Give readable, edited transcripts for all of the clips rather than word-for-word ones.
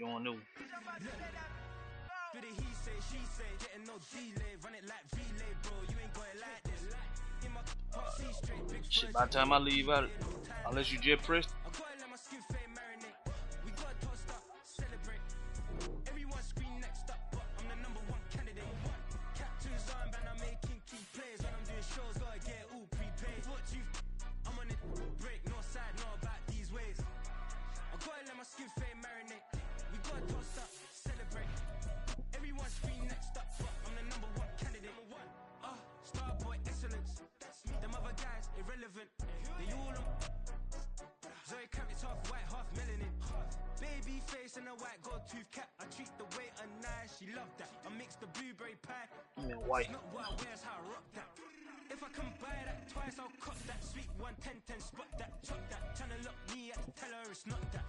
join new. Shit, by the time I leave out, unless you jet pressed. Yeah, white. If I can buy that twice, I'll cut that sweet 110 spot that chop that. Tryna lock me at tell her it's not that.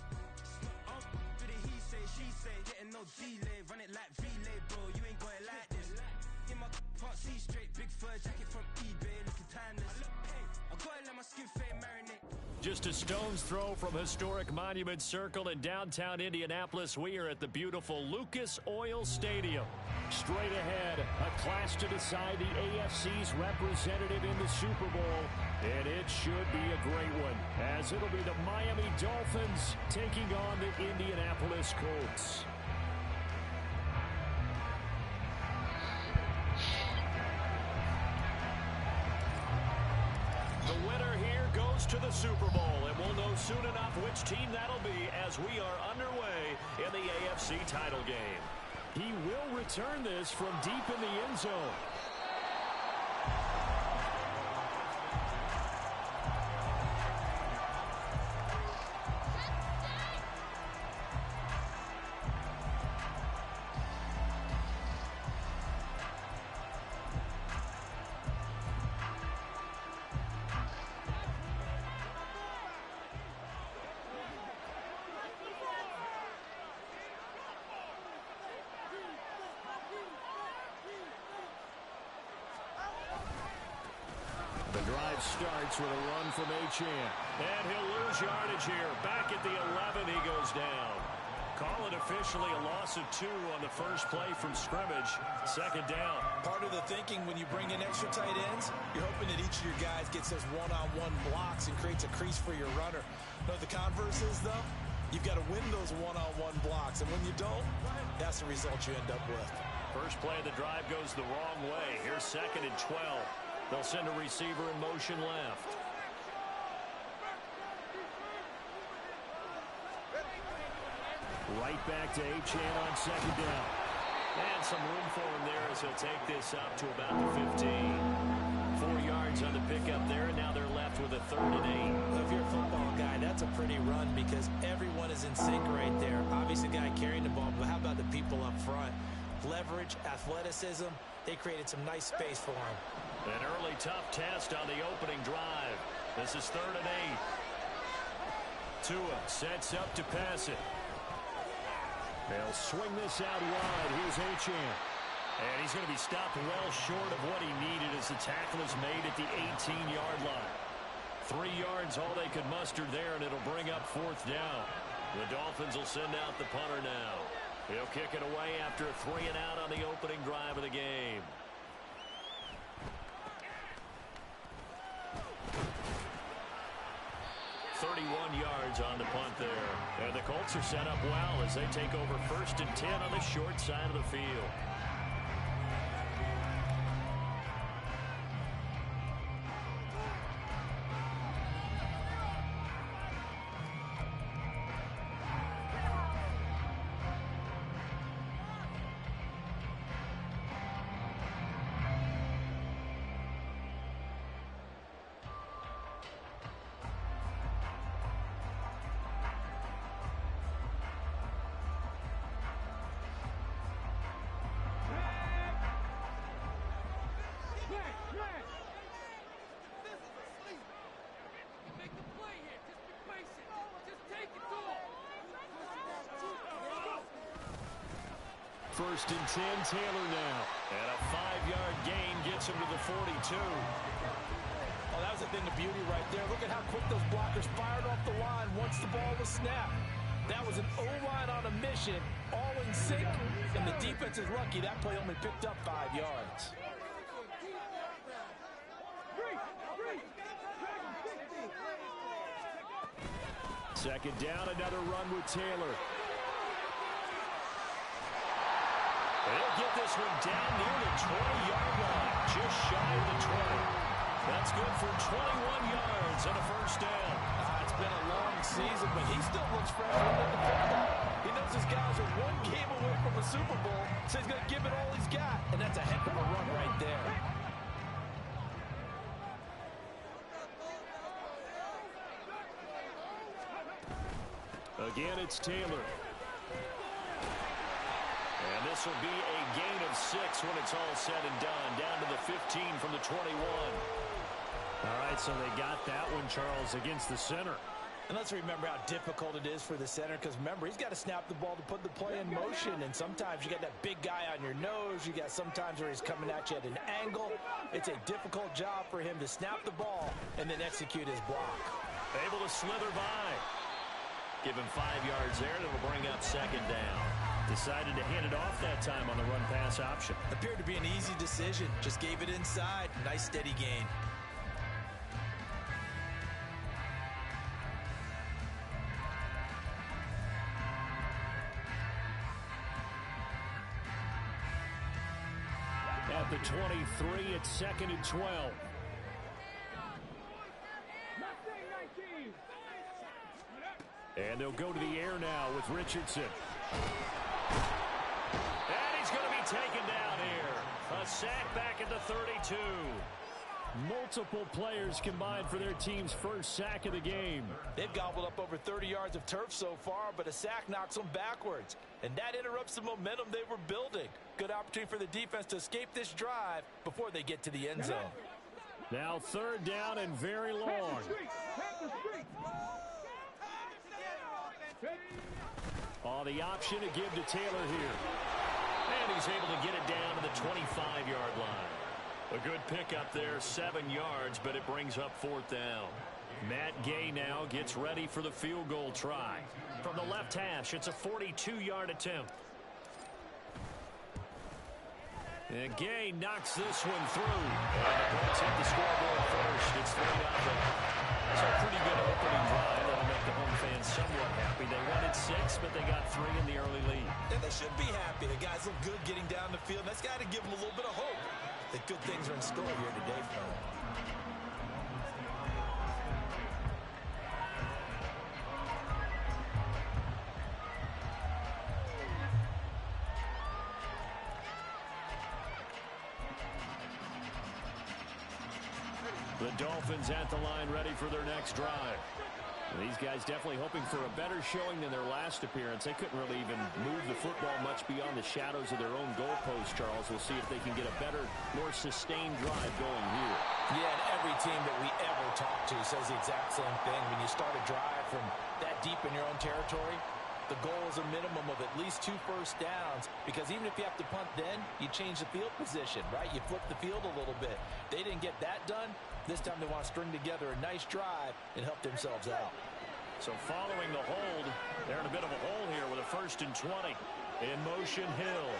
Do the he say, she say, getting no delay, run it like relay, bro. You ain't got it like this. In my part C straight, big fur jacket from eBay, looking timeless. I gotta let my skin fade marinate. Just a stone's throw from historic Monument Circle in downtown Indianapolis. We are at the beautiful Lucas Oil Stadium. Straight ahead, a clash to decide the AFC's representative in the Super Bowl. And it should be a great one, as it'll be the Miami Dolphins taking on the Indianapolis Colts. The winner here goes to the Super Bowl, and we'll know soon enough which team that'll be as we are underway in the AFC title game. He will return this from deep in the end zone. The drive starts with a run from Achane. And he'll lose yardage here. Back at the 11, he goes down. Call it officially a loss of 2 on the first play from scrimmage. Second down. Part of the thinking when you bring in extra tight ends, you're hoping that each of your guys gets those one-on-one blocks and creates a crease for your runner. No, the converse is, though, you've got to win those one-on-one blocks. And when you don't, that's the result you end up with. First play of the drive goes the wrong way. Here's 2nd and 12. They'll send a receiver in motion left. Right back to Achane on 2nd down. And some room for him there as he'll take this up to about the 15. 4 yards on the pickup there, and now they're left with a 3rd and 8. Well, if you're a football guy, that's a pretty run because everyone is in sync right there. Obviously, the guy carrying the ball, but how about the people up front? Leverage, athleticism, they created some nice space for him. An early tough test on the opening drive. This is 3rd and 8. Tua sets up to pass it. They'll swing this out wide. Here's Achane. And he's going to be stopped well short of what he needed as the tackle is made at the 18-yard line. 3 yards all they could muster there, and it'll bring up 4th down. The Dolphins will send out the punter now. He'll kick it away after a 3 and out on the opening drive of the game. Yards on the punt there. And the Colts are set up well as they take over 1st and 10 on the short side of the field. First and 10, Taylor now. And a 5-yard gain gets him to the 42. Oh, that was a thing of beauty right there. Look at how quick those blockers fired off the line once the ball was snapped. That was an O-line on a mission, all in sync, and the defense is lucky that play only picked up 5 yards. Second down, another run with Taylor. They'll get this one down near the 20-yard line, just shy of the 20. That's good for 21 yards and a first down. It's been a long season, but he still looks fresh with the football. He knows his guys are one game away from a Super Bowl, so he's going to give it all he's got, and that's a heck of a run right there. Again, it's Taylor. And this will be a gain of 6 when it's all said and done. Down to the 15 from the 21. All right, so they got that one, Charles, against the center. And let's remember how difficult it is for the center, because remember, he's got to snap the ball to put the play in motion, and sometimes you got that big guy on your nose. You got sometimes where he's coming at you at an angle. It's a difficult job for him to snap the ball and then execute his block. Able to slither by. Give him 5 yards there. That'll bring up second down. Decided to hand it off that time on the run-pass option. Appeared to be an easy decision. Just gave it inside. Nice, steady gain. At the 23, it's second and 12. And they'll go to the air now with Richardson. And he's going to be taken down here. A sack back at the 32. Multiple players combined for their team's first sack of the game. They've gobbled up over 30 yards of turf so far, but a sack knocks them backwards. And that interrupts the momentum they were building. Good opportunity for the defense to escape this drive before they get to the end zone. Now third down and very long. Oh, the option to give to Taylor here. And he's able to get it down to the 25-yard line. A good pickup there, 7 yards, but it brings up fourth down. Matt Gay now gets ready for the field goal try. From the left hash, it's a 42-yard attempt. And Gay knocks this one through. And the Colts hit the scoreboard first. It's 3-0. It's a pretty good opening drive. That'll make the home fans somewhat happy. They wanted 6, but they got 3 in the early lead. And they should be happy. The guys look good getting down the field. That's got to give them a little bit of hope that good things are in store here today for them. The Dolphins at the line ready for their next drive. These guys definitely hoping for a better showing than their last appearance. They couldn't really even move the football much beyond the shadows of their own goalpost, Charles. We'll see if they can get a better, more sustained drive going here. Yeah, and every team that we ever talk to says the exact same thing. When you start a drive from that deep in your own territory, the goal is a minimum of at least 2 first downs, because even if you have to punt then, you change the field position, right? You flip the field a little bit. They didn't get that done. This time they want to string together a nice drive and help themselves out. So following the hold, they're in a bit of a hole here with a 1st and 20. In motion, Hill.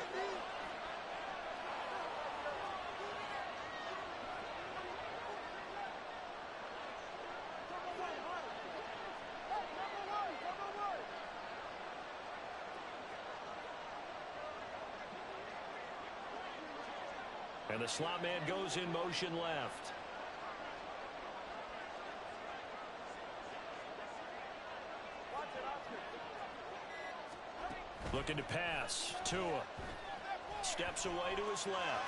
And the slot man goes in motion left. Looking to pass. Tua steps away to his left.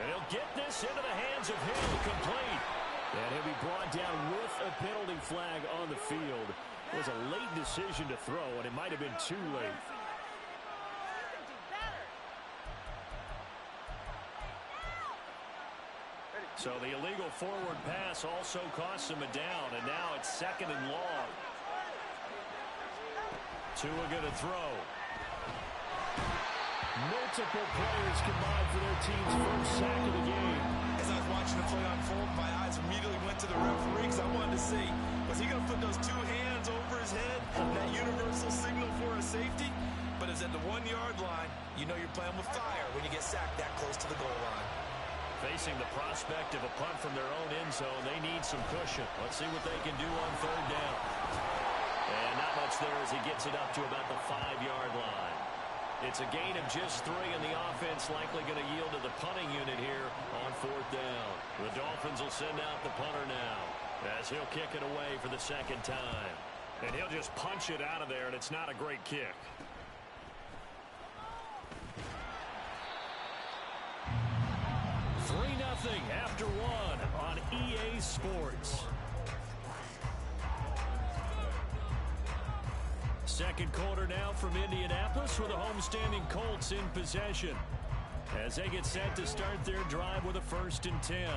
And he'll get this into the hands of Hill, complete. And he'll be brought down with a penalty flag on the field. It was a late decision to throw, and it might have been too late. So the illegal forward pass also costs him a down, and now it's 2nd and long. Tua going to throw. Multiple players combined for their team's first sack of the game. As I was watching the play unfold, my eyes immediately went to the referee because I wanted to see, was he going to put those 2 hands over receiver's head, that universal signal for a safety. But it's at the 1-yard line, you know you're playing with fire when you get sacked that close to the goal line. Facing the prospect of a punt from their own end zone, they need some cushion. Let's see what they can do on third down. And not much there as he gets it up to about the 5-yard line. It's a gain of just 3, and the offense likely going to yield to the punting unit here on fourth down. The Dolphins will send out the punter now as he'll kick it away for the second time. And he'll just punch it out of there, and it's not a great kick. Nothing after 1 on EA Sports. Second quarter now from Indianapolis with the homestanding Colts in possession as they get set to start their drive with a 1st and 10.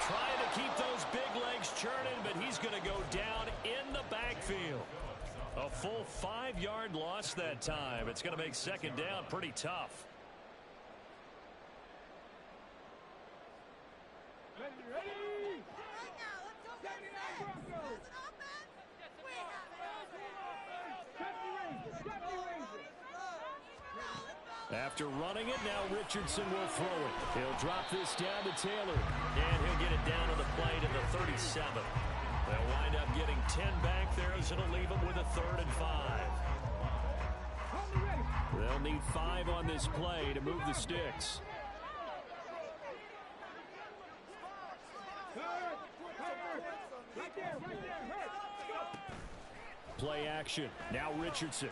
Trying to keep those big legs churning, but he's going to go down in the backfield. A full 5-yard loss that time. It's going to make second down pretty tough. After running it, now Richardson will throw it. He'll drop this down to Taylor, and he'll get it down on the play to the 37. They'll wind up getting 10 back there as it'll leave them with a 3rd and 5. They'll need 5 on this play to move the sticks. Play action. Now Richardson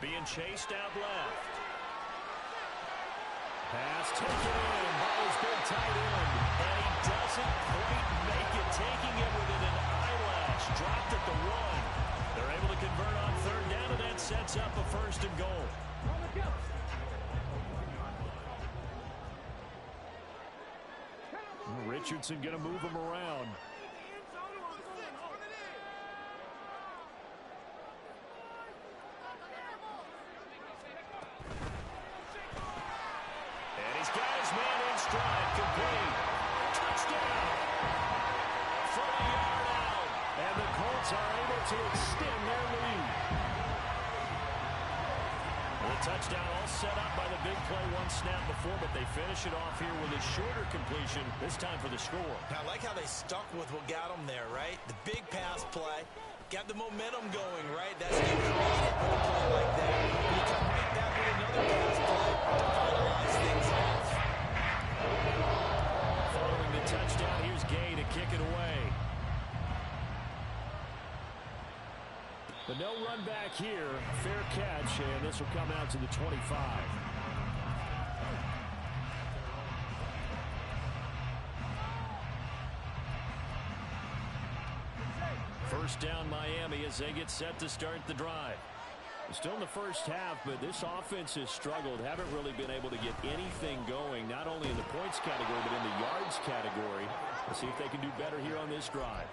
being chased out left. Pass taken in by his big tight end. And he doesn't quite make it, taking it within an eyelash. Dropped at the 1. They're able to convert on third down, and that sets up a 1st and goal. Richardson going to move him around. Stride complete. Touchdown. From a yard out. And the Colts are able to extend their lead. The touchdown all set up by the big play 1 snap before, but they finish it off here with a shorter completion, this time for the score. I like how they stuck with what got them there, right? The big pass play. Got the momentum going, right? That's you created with a play like that. You come right back with another pass play to finalize things off. Following the touchdown, here's Gay to kick it away. But no run back here. Fair catch, and this will come out to the 25. First down Miami as they get set to start the drive. Still in the first half, but this offense has struggled. Haven't really been able to get anything going, not only in the points category, but in the yards category. Let's see if they can do better here on this drive.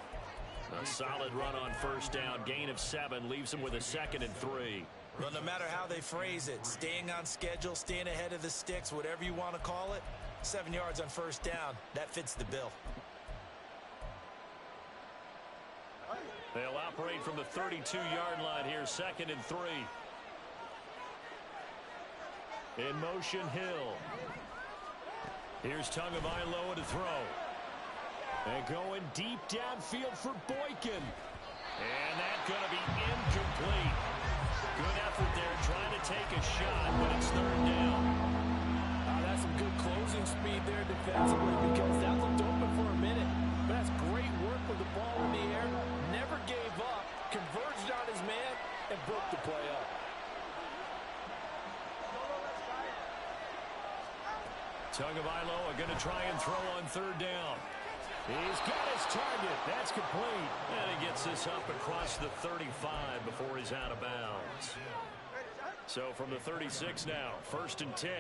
A solid run on first down. Gain of 7 leaves them with a 2nd and 3. Well, no matter how they phrase it, staying on schedule, staying ahead of the sticks, whatever you want to call it, 7 yards on first down, that fits the bill. They'll operate from the 32-yard line here, 2nd and 3. In motion, Hill. Here's Tagovailoa to throw. And going deep downfield for Boykin. And that's going to be incomplete. Good effort there, trying to take a shot, but it's 3rd down. That's some good closing speed there defensively, because that looked open for a minute. But that's great work with the ball in the air. Never gave up, converged on his man, and broke the play up. Tagovailoa going to try and throw on 3rd down. He's got his target. That's complete. And he gets this up across the 35 before he's out of bounds. So from the 36 now, 1st and 10.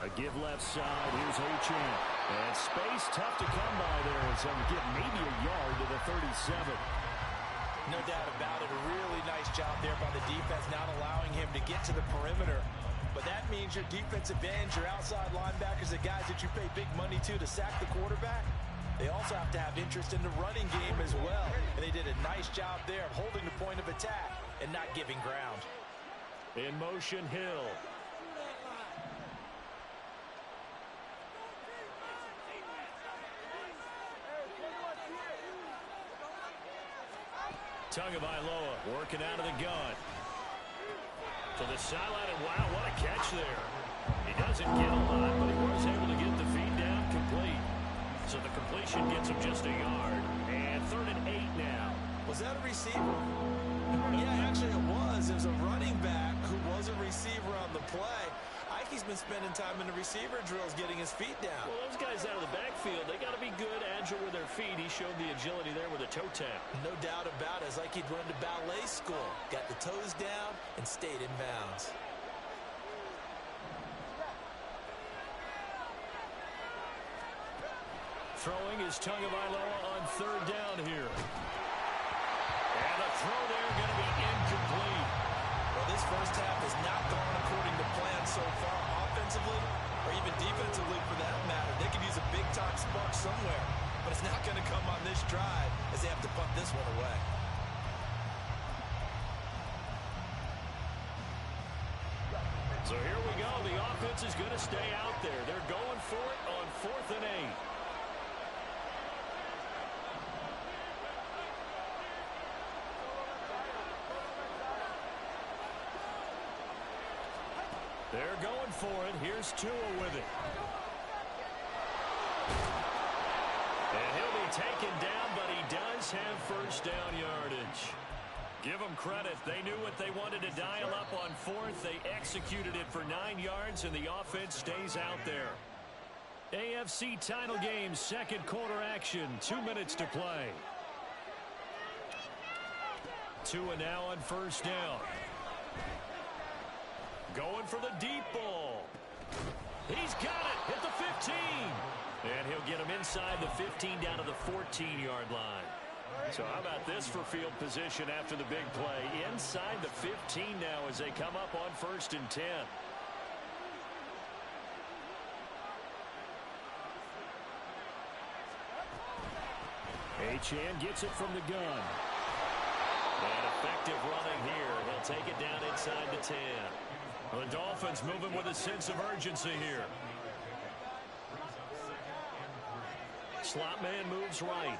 A give left side. Here's Achane. And space tough to come by there as he'll get maybe a yard to the 37. No doubt about it. A really nice job there by the defense, not allowing him to get to the perimeter. But that means your defensive ends, your outside linebackers, the guys that you pay big money to sack the quarterback, they also have to have interest in the running game as well. And they did a nice job there of holding the point of attack and not giving ground. In motion, Hill. Tagovailoa working out of the gun. To the sideline, and wow, what a catch there. He doesn't get a lot, but he was able to get the feed down complete. So the completion gets him just a yard. And 3rd and 8 now. Was that a receiver? Yeah, actually it was. It was a running back who was a receiver on the play. Ikey's been spending time in the receiver drills getting his feet down. Well, those guys out of the backfield, they got to be good, agile with their feet. He showed the agility there with a toe tap. No doubt about it. It's like he'd run to ballet school. Got the toes down and stayed in bounds. Throwing is Tagovailoa on 3rd down here. And a throw there going to be incomplete. Well, this first half has not gone according to plan so far offensively or even defensively for that matter. They could use a big-time spark somewhere, but it's not going to come on this drive as they have to punt this one away. So here we go. The offense is going to stay out there. They're going for it on 4th and 8. They're going for it. Here's Tua with it. And he'll be taken down, but he does have first down yardage. Give them credit. They knew what they wanted to dial up on 4th. They executed it for 9 yards, and the offense stays out there. AFC title game, 2nd quarter action. 2 minutes to play. Tua now on first down. Going for the deep ball. He's got it at the 15. And he'll get him inside the 15 down to the 14-yard line. So how about this for field position after the big play? Inside the 15 now as they come up on 1st and 10. Achane gets it from the gun. And effective running here. He'll take it down inside the 10. The Dolphins moving with a sense of urgency here. Slot man moves right.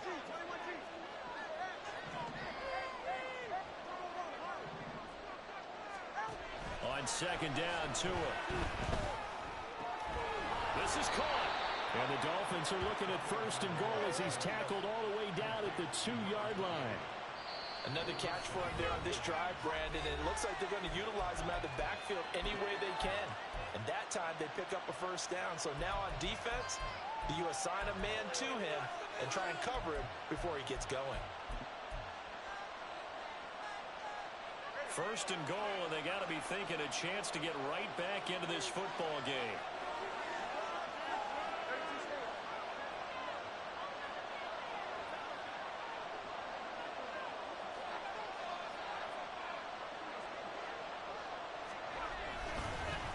On 2nd down, Tua. This is caught. And the Dolphins are looking at 1st and goal as he's tackled all the way down at the 2-yard line. Another catch for him there on this drive, Brandon, and it looks like they're going to utilize him out of the backfield any way they can. And that time they pick up a first down. So now on defense, you assign a man to him and try and cover him before he gets going. 1st and goal, and they got to be thinking a chance to get right back into this football game.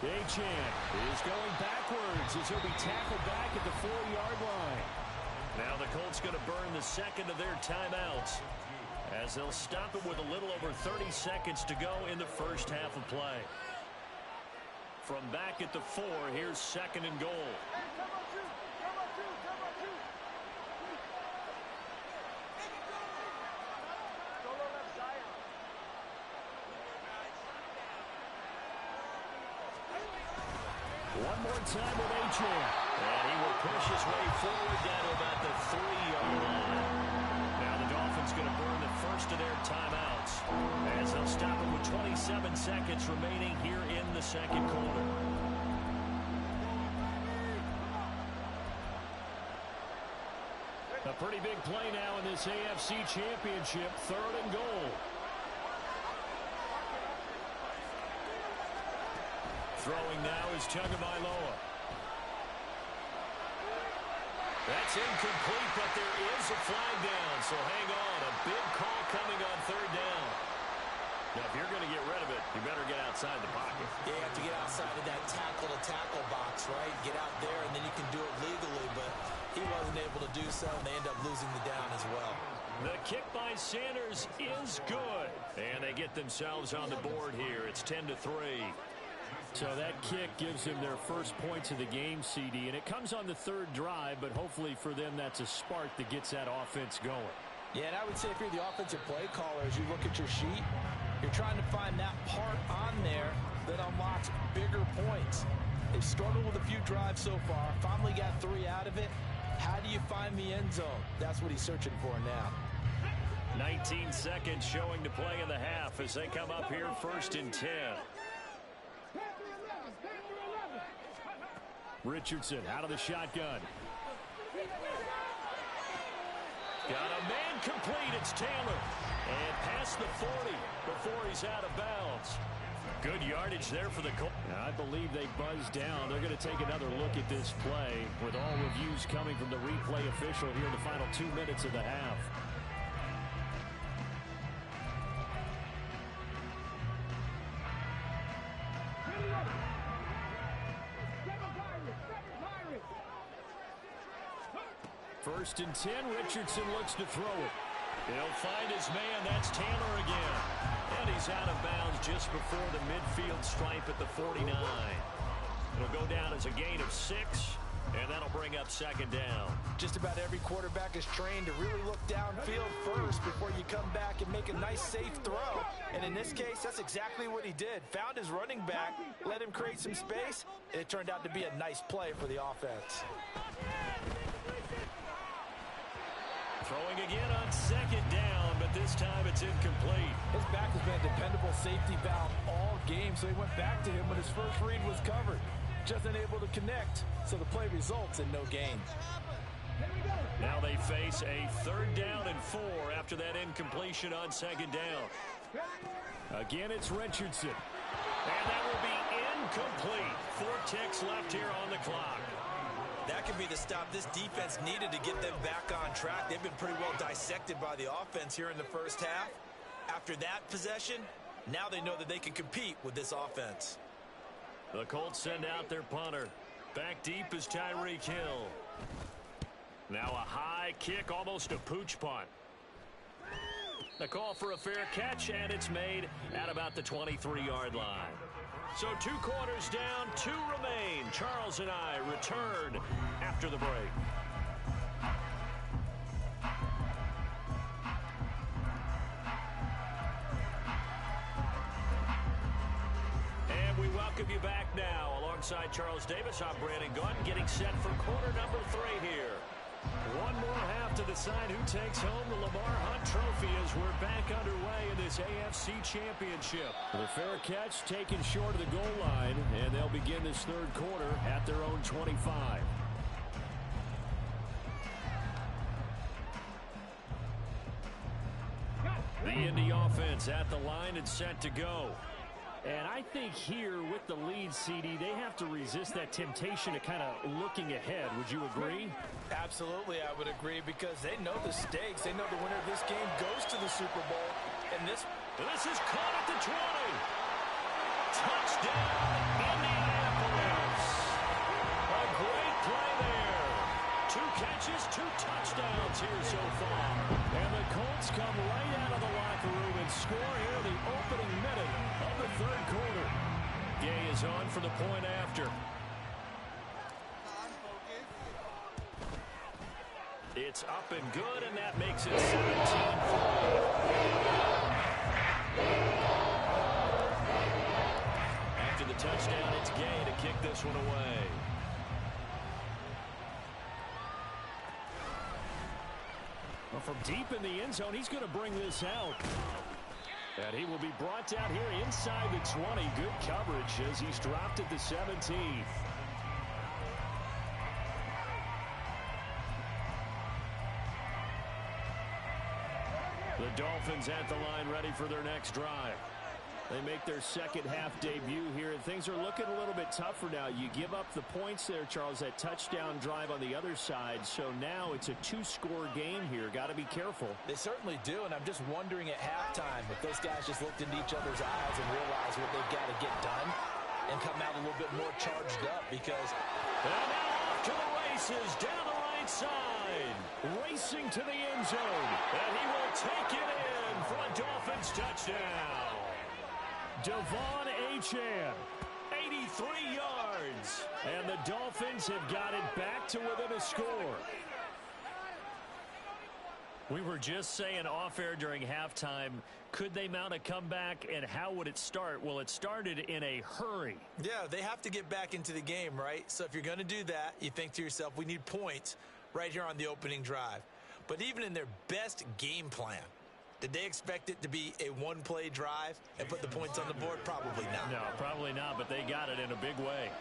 Achane is going backwards as he'll be tackled back at the 4-yard line. Now the Colts going to burn the 2nd of their timeouts as they'll stop it with a little over 30 seconds to go in the first half of play. From back at the 4, here's 2nd and goal. One more time with Achane. And he will push his way forward down to about the 3-yard line. Now the Dolphins going to burn the 1st of their timeouts as they'll stop it with 27 seconds remaining here in the 2nd quarter. A pretty big play now in this AFC Championship, 3rd and goal. Throwing now is Tagovailoa. That's incomplete, but there is a flag down, so hang on. A big call coming on third down. Now, if you're going to get rid of it, you better get outside the pocket. Yeah, you have to get outside of that tackle-to-tackle box, right? Get out there, and then you can do it legally, but he wasn't able to do so, and they end up losing the down as well. The kick by Sanders is good, and they get themselves on the board here. It's 10-3. So that kick gives them their first points of the game, CD, and it comes on the third drive, but hopefully for them that's a spark that gets that offense going. Yeah, and I would say if you're the offensive play caller, as you look at your sheet, you're trying to find that part on there that unlocks bigger points. They've struggled with a few drives so far, finally got 3 out of it. How do you find the end zone? That's what he's searching for now. 19 seconds showing to play in the half as they come up here 1st and 10. Richardson out of the shotgun. Got a man complete. It's Taylor. And past the 40 before he's out of bounds. Good yardage there for the Colts. I believe they buzzed down. They're going to take another look at this play with all reviews coming from the replay official here in the final 2 minutes of the half. First and 10, Richardson looks to throw it. He'll find his man. That's Taylor again. And he's out of bounds just before the midfield stripe at the 49. It'll go down as a gain of 6, and that'll bring up 2nd down. Just about every quarterback is trained to really look downfield first before you come back and make a nice, safe throw. And in this case, that's exactly what he did. Found his running back, let him create some space, and it turned out to be a nice play for the offense. Throwing again on 2nd down, but this time it's incomplete. His back has been a dependable safety valve all game, so he went back to him when his first read was covered. Just unable to connect, so the play results in no gain. Now they face a 3rd down and 4 after that incompletion on 2nd down. Again, it's Richardson. And that will be incomplete. 4 ticks left here on the clock. That could be the stop this defense needed to get them back on track. They've been pretty well dissected by the offense here in the first half. After that possession, now they know that they can compete with this offense. The Colts send out their punter. Back deep is Tyreek Hill. Now a high kick, almost a pooch punt. The call for a fair catch, and it's made at about the 23-yard line. So 2 quarters down, 2 remain. Charles and I return after the break. And we welcome you back now. Alongside Charles Davis, I'm Brandon Gunn, getting set for quarter number 3 here. One more half to decide who takes home the Lamar Hunt Trophy as we're back underway in this AFC Championship. The fair catch taken short of the goal line, and they'll begin this 3rd quarter at their own 25. The Indy offense at the line and set to go. And I think here with the lead, CD, they have to resist that temptation of kind of looking ahead. Would you agree? Absolutely, I would agree, because they know the stakes. They know the winner of this game goes to the Super Bowl. And this is caught at the 20. Touchdown, Indianapolis. A great play there. 2 catches, 2 touchdowns here so far. And the Colts come right out of the locker room and score here the opening minute of the 3rd quarter. Gay is on for the point after. It's up and good, and that makes it 17-3. After the touchdown, it's Gay to kick this one away. Well, from deep in the end zone, he's going to bring this out. And he will be brought down here inside the 20. Good coverage as he's dropped at the 17. The Dolphins at the line ready for their next drive. They make their second half debut here, and things are looking a little bit tougher now. You give up the points there, Charles, that touchdown drive on the other side. So now it's a two-score game here. Got to be careful. They certainly do, and I'm just wondering at halftime if those guys just looked into each other's eyes and realized what they've got to get done and come out a little bit more charged up because... And now off to the races down the right side. Racing to the end zone. And he will take it in for a Dolphins touchdown. Devon Achane, 83 yards. And the Dolphins have got it back to within a score. We were just saying off-air during halftime, could they mount a comeback, and how would it start? Well, it started in a hurry. Yeah, they have to get back into the game, right? So if you're going to do that, you think to yourself, we need points right here on the opening drive. But even in their best game plan, did they expect it to be a one-play drive and put the points on the board? Probably not. No, probably not, but they got it in a big way.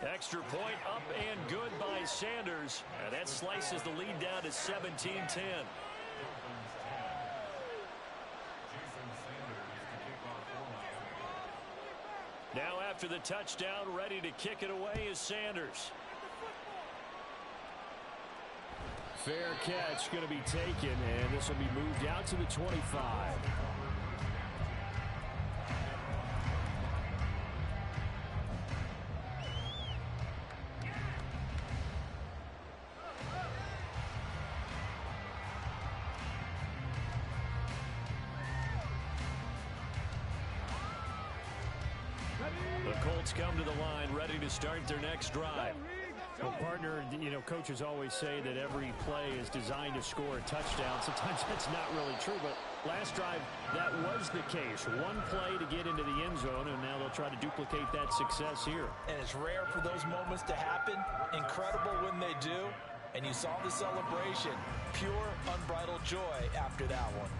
Extra point up and good by Sanders. And that slices the lead down to 17-10. Now after the touchdown, ready to kick it away is Sanders. Fair catch going to be taken, and this will be moved out to the 25. The Colts come to the line, ready to start their next drive. Well, partner, you know, coaches always say that every play is designed to score a touchdown. Sometimes that's not really true, but last drive, that was the case. One play to get into the end zone, and now they'll try to duplicate that success here. And it's rare for those moments to happen. Incredible when they do. And you saw the celebration. Pure, unbridled joy after that one.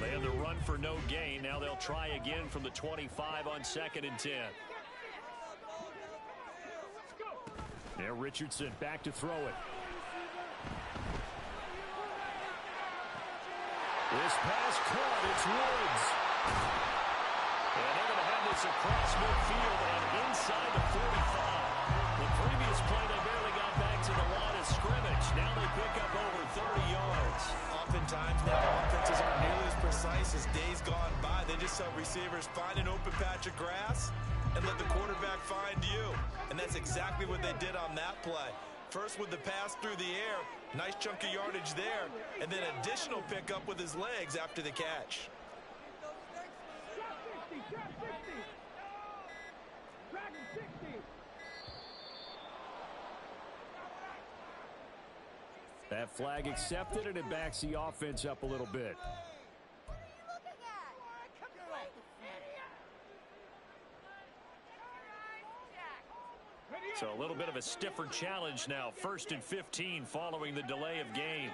They had the run for no gain. Now they'll try again from the 25 on 2nd and 10. Now Richardson back to throw it. This pass caught. It's Woods. And they're going to have this across midfield and inside the 45. The previous play, they barely got back to the line of scrimmage. Now they pick up over 30 yards. Oftentimes now offenses aren't nearly as precise as days gone by. They just help receivers find an open patch of grass and let the quarterback find you. And that's exactly what they did on that play. First with the pass through the air, nice chunk of yardage there, and then additional pickup with his legs after the catch. That flag accepted, and it backs the offense up a little bit. So a little bit of a stiffer challenge now. 1st and 15 following the delay of game.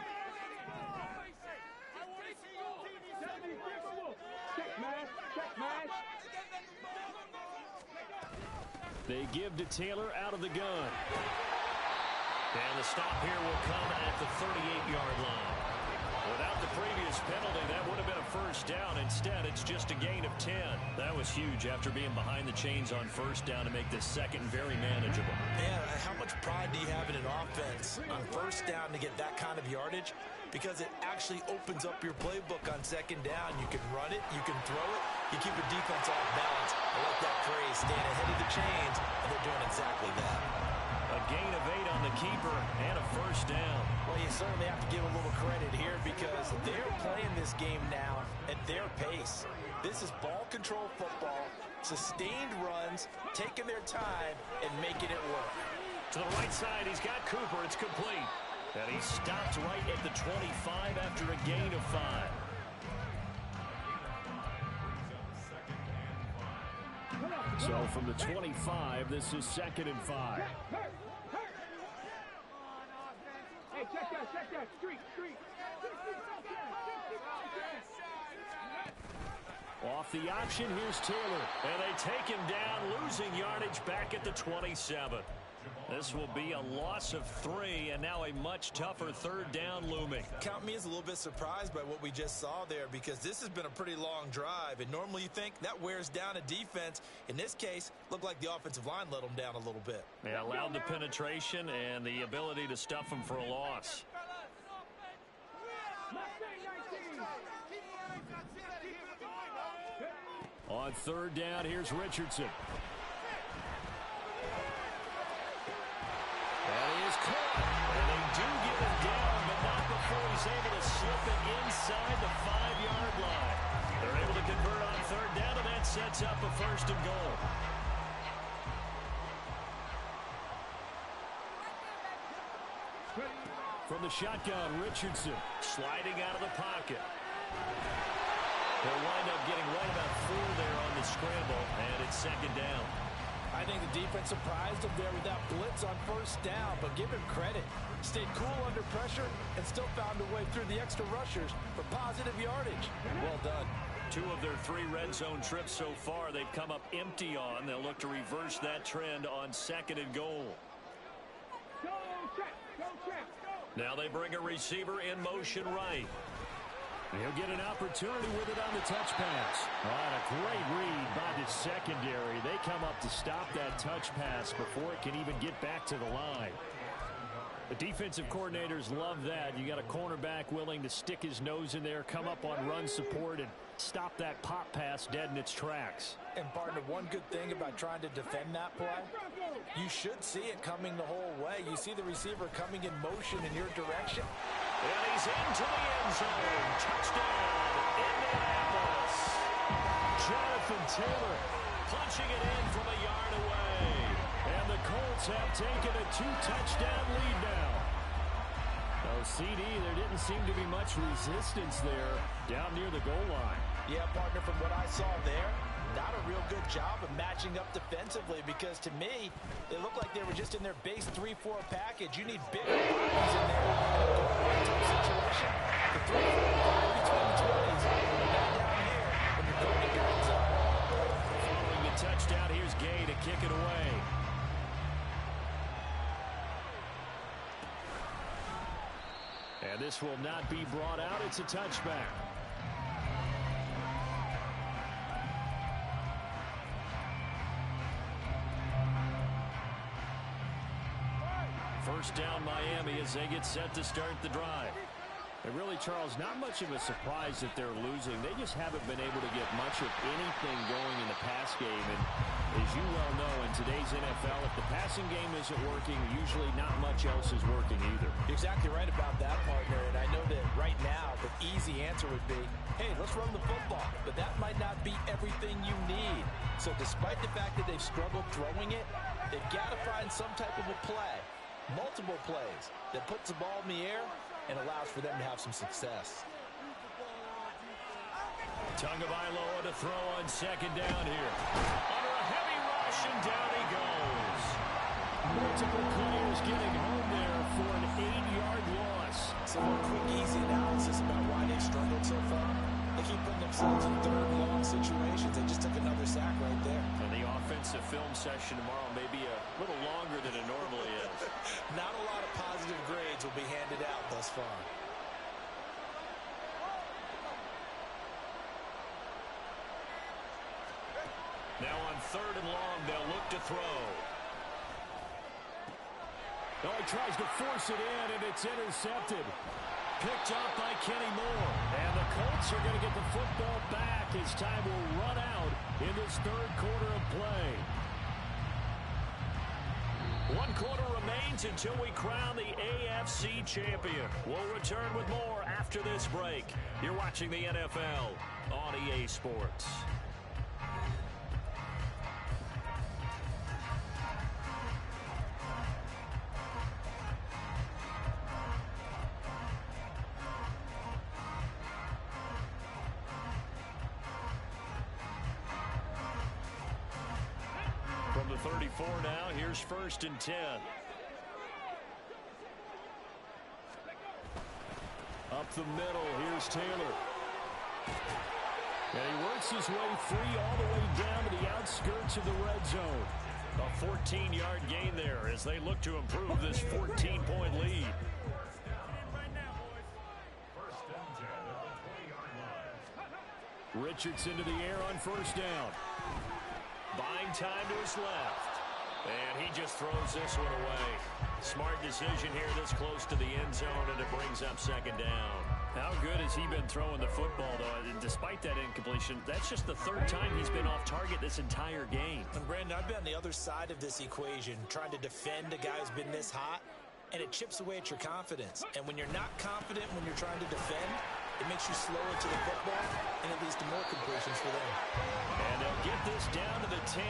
They give to Taylor out of the gun. And the stop here will come at the 38-yard line. Without the previous penalty, that would have been a first down. Instead, it's just a gain of 10. That was huge after being behind the chains on first down to make this second very manageable. Man, how much pride do you have in an offense on first down to get that kind of yardage? Because it actually opens up your playbook on 2nd down. You can run it, you can throw it, you keep your defense off balance. I like that phrase, staying ahead of the chains, and they're doing exactly that. A gain of 8 on the keeper and a first down. Well, you certainly have to give a little credit here because they're playing this game now at their pace. This is ball control football, sustained runs, taking their time, and making it work. To the right side, he's got Cooper. It's complete. And he stopped right at the 25 after a gain of 5. So from the 25, this is 2nd and 5. Hey, check that, street. Off the option, here's Taylor. And they take him down, losing yardage back at the 27. This will be a loss of 3, and now a much tougher third down looming. Count me as a little bit surprised by what we just saw there, because this has been a pretty long drive, and normally you think that wears down a defense. In this case, looked like the offensive line let them down a little bit. They allowed the penetration and the ability to stuff them for a loss. On third down, here's Richardson. And he is caught. And they do get him down, but not before he's able to slip it inside the 5-yard line. They're able to convert on third down, and that sets up a first and goal. From the shotgun, Richardson sliding out of the pocket. They'll wind up getting right about 4 there on the scramble, and it's second down. I think the defense surprised him there with that blitz on first down, but give him credit. Stayed cool under pressure and still found a way through the extra rushers for positive yardage. Well done. 2 of their 3 red zone trips so far they've come up empty on. They'll look to reverse that trend on second and goal. Go check, go check, go. Now they bring a receiver in motion right. He'll get an opportunity with it on the touch pass. And a great read by the secondary. They come up to stop that touch pass before it can even get back to the line. The defensive coordinators love that. You got a cornerback willing to stick his nose in there, come up on run support, and stop that pop pass dead in its tracks. And partner, one good thing about trying to defend that play, you should see it coming the whole way. You see the receiver coming in motion in your direction. And he's into the end zone. Touchdown, Indianapolis. Jonathan Taylor Punching it in from a yard away. And the Colts have taken a 2-touchdown lead now. Oh, CD, there didn't seem to be much resistance there down near the goal line. Yeah, partner, from what I saw there, not a real good job of matching up defensively, because to me, it looked like they were just in their base 3-4 package. You need bigger bodies in there in a goal-line situation. The 3-4 between the 20s, not down here when you're going to guard zone. Following the touchdown, here's Gay to kick it away. And this will not be brought out. It's a touchback. First down, Miami, as they get set to start the drive. And really, Charles, not much of a surprise that they're losing. They just haven't been able to get much of anything going in the pass game. And as you well know, in today's NFL, if the passing game isn't working, usually not much else is working either. You're exactly right about that, partner. And I know that right now the easy answer would be, hey, let's run the football. But that might not be everything you need. So despite the fact that they've struggled throwing it, they've got to find some type of a play, multiple plays, that puts the ball in the air and allows for them to have some success. Tagovailoa to throw on second down here. Under a heavy rush, and down he goes. Multiple players getting home there for an 8-yard loss. Some quick, easy analysis about why they've struggled so far. They keep putting themselves in third and long situations. They just took another sack right there. And the offensive film session tomorrow may be a little longer than it normally is. Not a lot of positive grades will be handed out thus far. Now on third and long, they'll look to throw. Oh, he tries to force it in, and it's intercepted. Picked up by Kenny Moore. And the Colts are going to get the football back as time will run out in this third quarter of play. 1 quarter remains until we crown the AFC champion. We'll return with more after this break. You're watching the NFL on EA Sports. From the 34 now, here's first and 10. Up the middle, here's Taylor. And he works his way free all the way down to the outskirts of the red zone. A 14-yard gain there as they look to improve this 14-point lead. Richardson to the air on first down. Buying time to his left. And he just throws this one away. Smart decision here this close to the end zone, and it brings up second down. How good has he been throwing the football, though? Despite that incompletion, that's just the third time he's been off target this entire game. And Brandon, I've been on the other side of this equation, trying to defend a guy who's been this hot, and it chips away at your confidence. And when you're not confident when you're trying to defend, it makes you slower to the football, and it leads to more completions for them. And they'll get this down to the 10.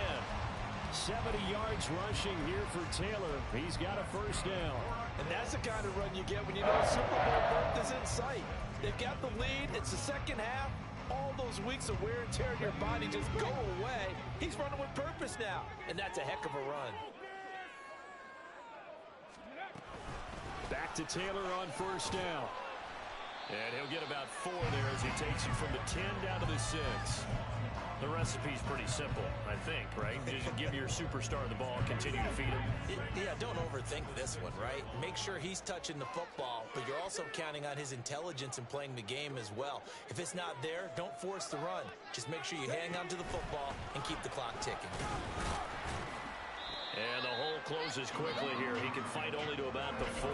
70 yards rushing here for Taylor. He's got a first down. And that's the kind of run you get when you know Super Bowl berth is in sight. They've got the lead. It's the second half. All those weeks of wear and tear in your body just go away. He's running with purpose now, and that's a heck of a run. Back to Taylor on first down. And he'll get about 4 there as he takes you from the 10 down to the 6. The recipe's pretty simple, I think, right? Just give your superstar the ball, continue to feed him. Yeah, don't overthink this one, right? Make sure he's touching the football, but you're also counting on his intelligence in playing the game as well. If it's not there, don't force the run. Just make sure you hang on to the football and keep the clock ticking. And the hole closes quickly here. He can fight only to about the 4.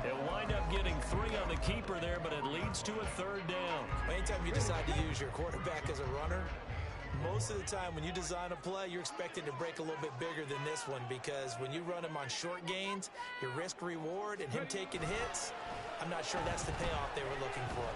He'll wind up getting 3 on the keeper there, but it leads to a third down. Anytime you decide to use your quarterback as a runner, most of the time when you design a play, you're expected to break a little bit bigger than this one, because when you run him on short gains, your risk-reward and him taking hits, I'm not sure that's the payoff they were looking for.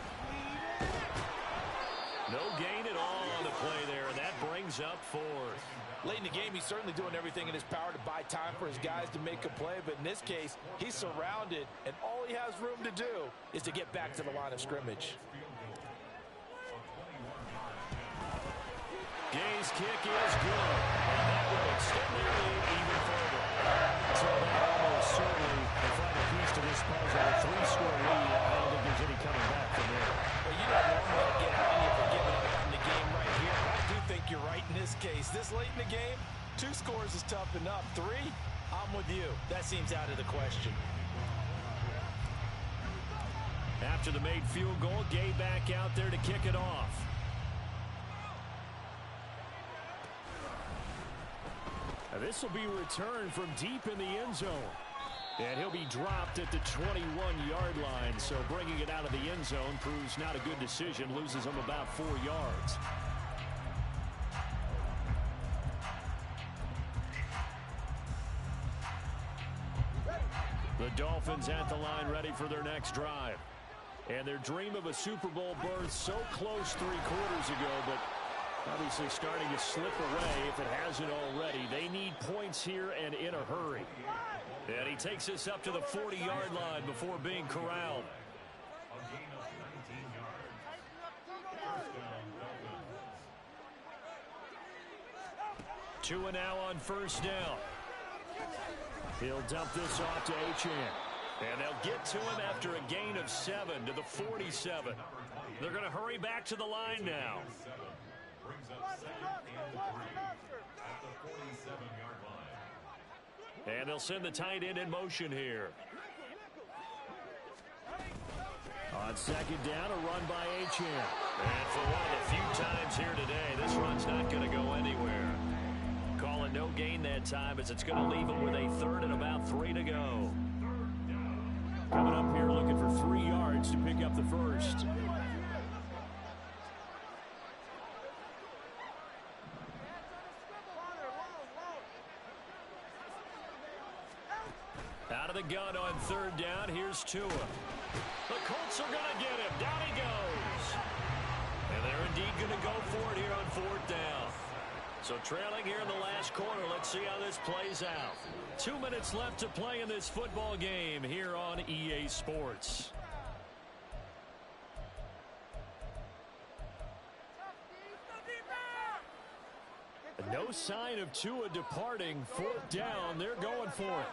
No gain at all on the play there. That brings up 4th. Late in the game, he's certainly doing everything in his power to buy time for his guys to make a play, but in this case, he's surrounded, and all he has room to do is to get back to the line of scrimmage. Gay's kick is good, and that will extend their lead even further. So that almost certainly the final piece to this puzzle. A 3-score lead. I don't think there's any coming back from there. Well, you don't normally get on you for giving up in the game right here. But I do think you're right in this case. This late in the game, 2 scores is tough enough. 3, I'm with you. That seems out of the question. After the made field goal, Gay back out there to kick it off. Now this will be returned from deep in the end zone. And he'll be dropped at the 21-yard line. So bringing it out of the end zone proves not a good decision. Loses him about 4 yards. The Dolphins at the line ready for their next drive. And their dream of a Super Bowl berth so close 3 quarters ago, but obviously starting to slip away if it hasn't already. They need points here and in a hurry. And he takes us up to the 40-yard line before being corralled. Two and now on first down. He'll dump this off to Achane. And they'll get to him after a gain of 7 to the 47. They're going to hurry back to the line now. And they'll send the tight end in motion here. On second down, a run by Achane. And for one of the few times here today, this run's not going to go anywhere. Calling no gain that time as it's going to leave him with a 3rd and about 3 to go. Coming up here looking for 3 yards to pick up the first. Out of the gun on 3rd down. Here's Tua. The Colts are going to get him. Down he goes. And they're indeed going to go for it here on 4th down. So trailing here in the last quarter. Let's see how this plays out. 2 minutes left to play in this football game here on EA Sports. No sign of Tua departing. 4th down. They're going for it.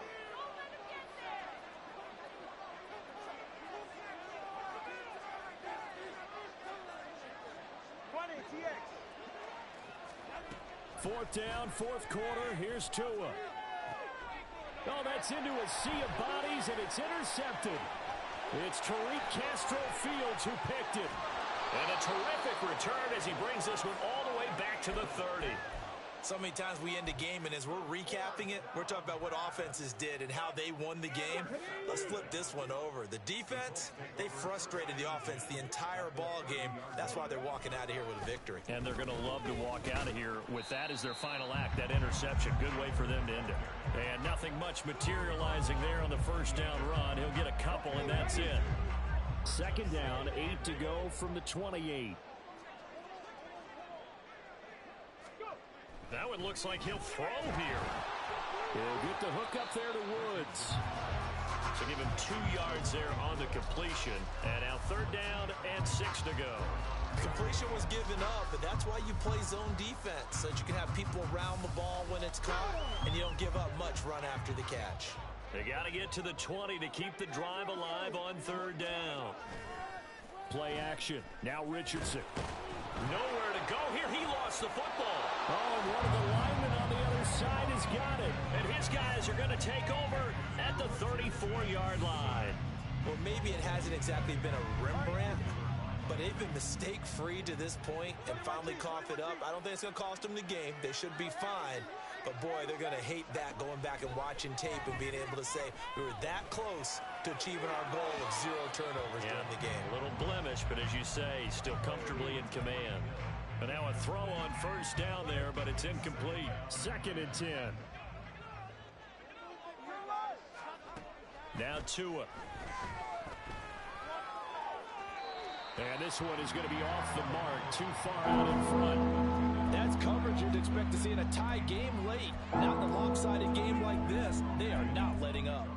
4th down, 4th quarter. Here's Tua. Oh, that's into a sea of bodies, and it's intercepted. It's Tariq Castro-Fields who picked it. And a terrific return as he brings this one all the way back to the 30. So many times we end a game, and as we're recapping it, we're talking about what offenses did and how they won the game. Let's flip this one over. The defense, they frustrated the offense the entire ball game. That's why they're walking out of here with a victory. And they're going to love to walk out of here with that as their final act, that interception. Good way for them to end it. And nothing much materializing there on the first down run. He'll get a couple, and that's it. 2nd down, 8 to go from the 28. That one looks like he'll throw here. He'll get the hook up there to Woods. So give him 2 yards there on the completion. And now 3rd down and 6 to go. Completion was given up, but that's why you play zone defense, so that you can have people around the ball when it's caught, and you don't give up much run after the catch. They got to get to the 20 to keep the drive alive on 3rd down. Play action. Now Richardson. Nowhere to go here. He lost the football. Oh, and one of the linemen on the other side has got it. And his guys are going to take over at the 34-yard line. Well, maybe it hasn't exactly been a Rembrandt, but they've been mistake-free to this point and finally cough it up. I don't think it's going to cost them the game. They should be fine. But, boy, they're going to hate that, going back and watching tape and being able to say we were that close to achieving our goal of 0 turnovers during the game. A little blemish, but as you say, still comfortably in command. And now a throw on 1st down there, but it's incomplete. 2nd and 10. Now Tua. And this one is going to be off the mark, too far out in front. That's coverage you'd expect to see in a tie game late. Not in a lopsided game like this. They are not letting up.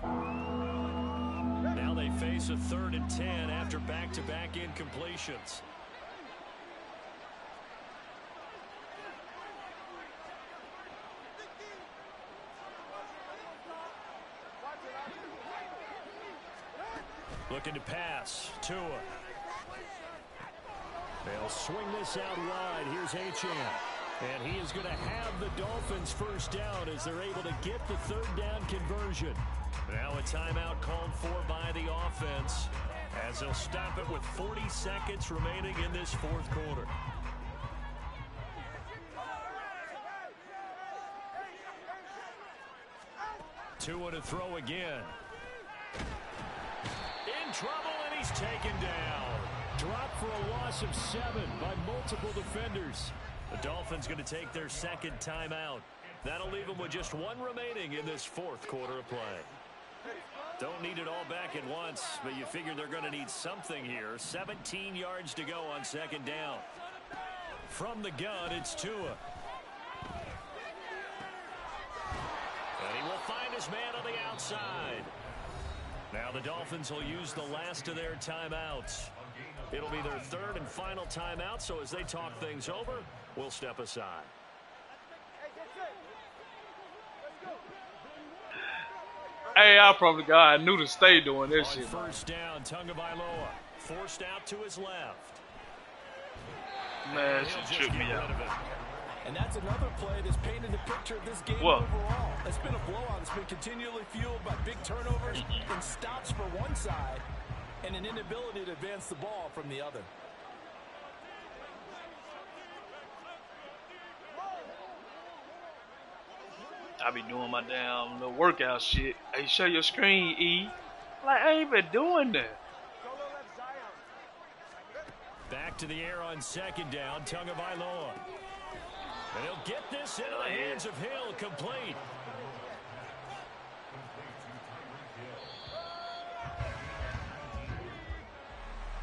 Now they face a 3rd and 10 after back-to-back incompletions. Looking to pass. Tua. They'll swing this out wide. Here's Achane. And he is going to have the Dolphins 1st down as they're able to get the 3rd down conversion. Now a timeout called for by the offense as they'll stop it with 40 seconds remaining in this 4th quarter. Tua to throw again. In trouble, and he's taken down. Dropped for a loss of 7 by multiple defenders. The Dolphins going to take their 2nd timeout. That'll leave them with just 1 remaining in this 4th quarter of play. Don't need it all back at once, but you figure they're going to need something here. 17 yards to go on 2nd down. From the gun, it's Tua. And he will find his man on the outside. Now the Dolphins will use the last of their timeouts. It'll be their 3rd and final timeout, so as they talk things over, we'll step aside. Hey, I probably got. I knew to stay doing this On shit. 1st down, Tagovailoa forced out to his left. Man, that shit tripped me out. And that's another play that's painted the picture of this game What? overall. It's been a blowout. It's been continually fueled by big turnovers and stops for one side and an inability to advance the ball from the other. I be doing my damn little workout shit. Hey, show your screen, E. Like, I ain't been doing that. Back to the air on 2nd down, Tagovailoa. And he'll get this into the hands of Hill, complete.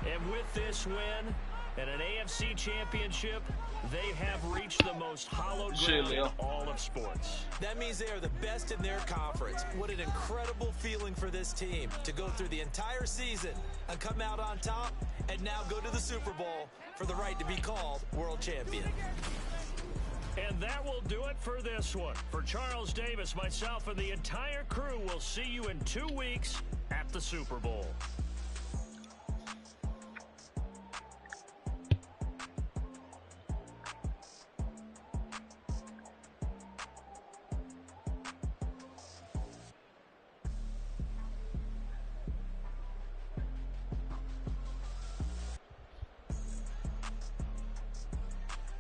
And with this win and an AFC championship, they have reached the most hallowed ground in all of sports. That means they are the best in their conference. What an incredible feeling for this team to go through the entire season and come out on top and now go to the Super Bowl for the right to be called world champion. And that will do it for this one. For Charles Davis, myself, and the entire crew, will see you in 2 weeks at the Super Bowl.